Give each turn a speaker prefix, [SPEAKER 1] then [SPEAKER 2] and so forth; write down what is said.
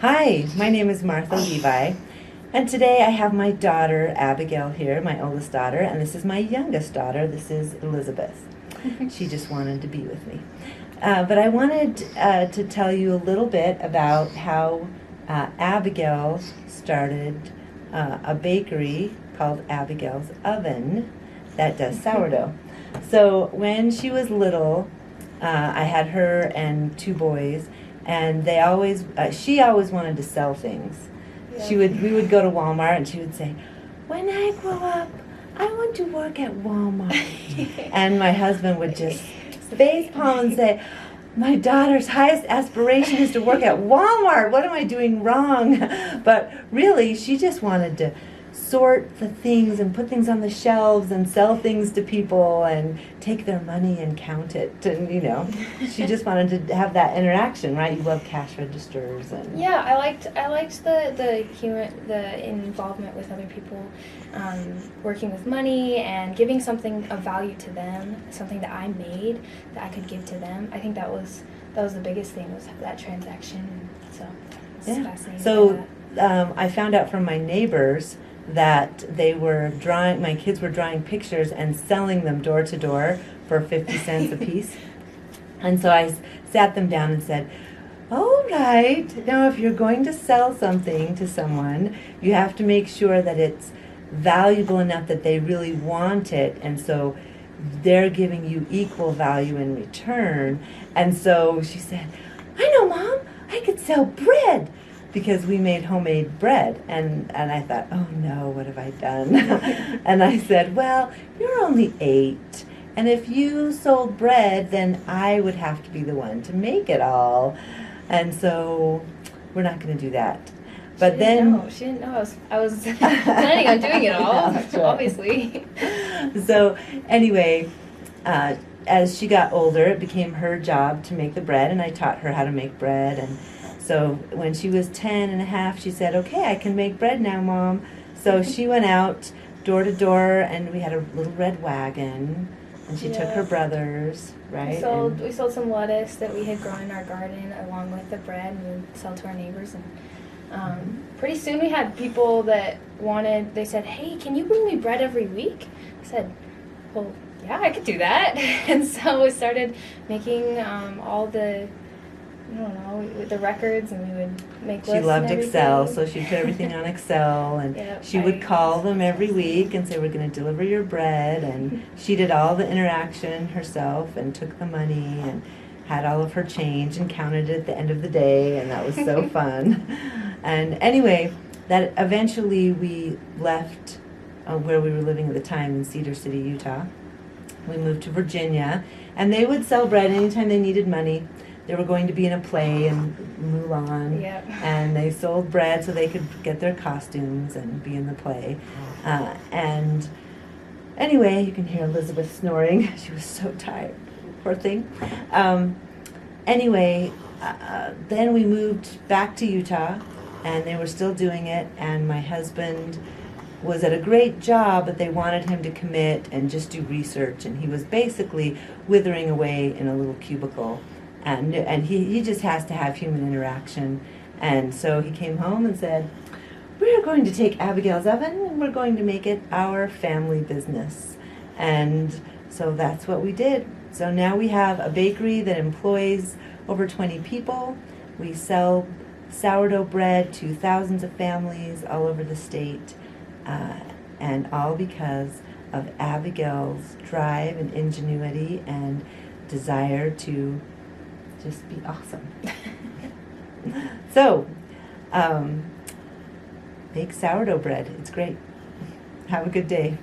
[SPEAKER 1] Hi, my name is Martha Levi, and today I have my daughter Abigail here, my oldest daughter, and this is my youngest daughter. This is Elizabeth. She just wanted to be with me. But I wanted to tell you a little bit about how Abigail started a bakery called Abigail's Oven that does sourdough. So when she was little, I had her and two boys, and she always wanted to sell things.
[SPEAKER 2] Yeah.
[SPEAKER 1] We would go to Walmart, and she would say, "When I grow up, I want to work at Walmart." And my husband would just facepalm and say, "My daughter's highest aspiration is to work at Walmart. What am I doing wrong?" But really, she just wanted to sort the things and put things on the shelves and sell things to people and take their money and count it. And she just wanted to have that interaction, right? You love cash registers and
[SPEAKER 2] Yeah, I liked the involvement with other people, working with money and giving something of value to them, something that I made that I could give to them. I think that was the biggest thing, was that transaction. So it's fascinating.
[SPEAKER 1] So I found out from my neighbors that my kids were drawing pictures and selling them door to door for 50 cents a piece. And so I sat them down and said, "All right, now if you're going to sell something to someone, you have to make sure that it's valuable enough that they really want it, and so they're giving you equal value in return." And so she said, "I know, Mom, I could sell bread," because we made homemade bread. And I thought, "Oh no, what have I done?" And I said, "Well, you're only 8. And if you sold bread, then I would have to be the one to make it all. And so we're not going to do that." But
[SPEAKER 2] she didn't know I was planning on doing it all,
[SPEAKER 1] That's right.
[SPEAKER 2] obviously.
[SPEAKER 1] So anyway, as she got older, it became her job to make the bread, and I taught her how to make bread. And so when she was 10 and a half, she said, "Okay, I can make bread now, Mom." So she went out door to door, and we had a little red wagon, and she took her brothers, right?
[SPEAKER 2] We sold some lettuce that we had grown in our garden along with the bread, and we would sell to our neighbors. And pretty soon we had people that they said, "Hey, can you bring me bread every week?" I said, "Well, yeah, I could do that." And so we started making all the, the records, and we would make lists.
[SPEAKER 1] She loved
[SPEAKER 2] and
[SPEAKER 1] Excel,
[SPEAKER 2] everything.
[SPEAKER 1] so she put everything on Excel, and
[SPEAKER 2] Yep,
[SPEAKER 1] she would call them every week and say, "We're going to deliver your bread." And she did all the interaction herself and took the money and had all of her change and counted it at the end of the day, and that was so fun. And anyway, that eventually we left where we were living at the time in Cedar City, Utah. We moved to Virginia, and they would sell bread anytime they needed money. They were going to be in a play in Mulan,
[SPEAKER 2] Yep.
[SPEAKER 1] and they sold bread so they could get their costumes and be in the play. And anyway, you can hear Elizabeth snoring. She was so tired, poor thing. Then we moved back to Utah, and they were still doing it, and my husband was at a great job, but they wanted him to commit and just do research, and he was basically withering away in a little cubicle. And he just has to have human interaction. And so he came home and said, "We're going to take Abigail's Oven and we're going to make it our family business." And so that's what we did. So now we have a bakery that employs over 20 people. We sell sourdough bread to thousands of families all over the state, and all because of Abigail's drive and ingenuity and desire to just be awesome. So, bake sourdough bread. It's great. Have a good day.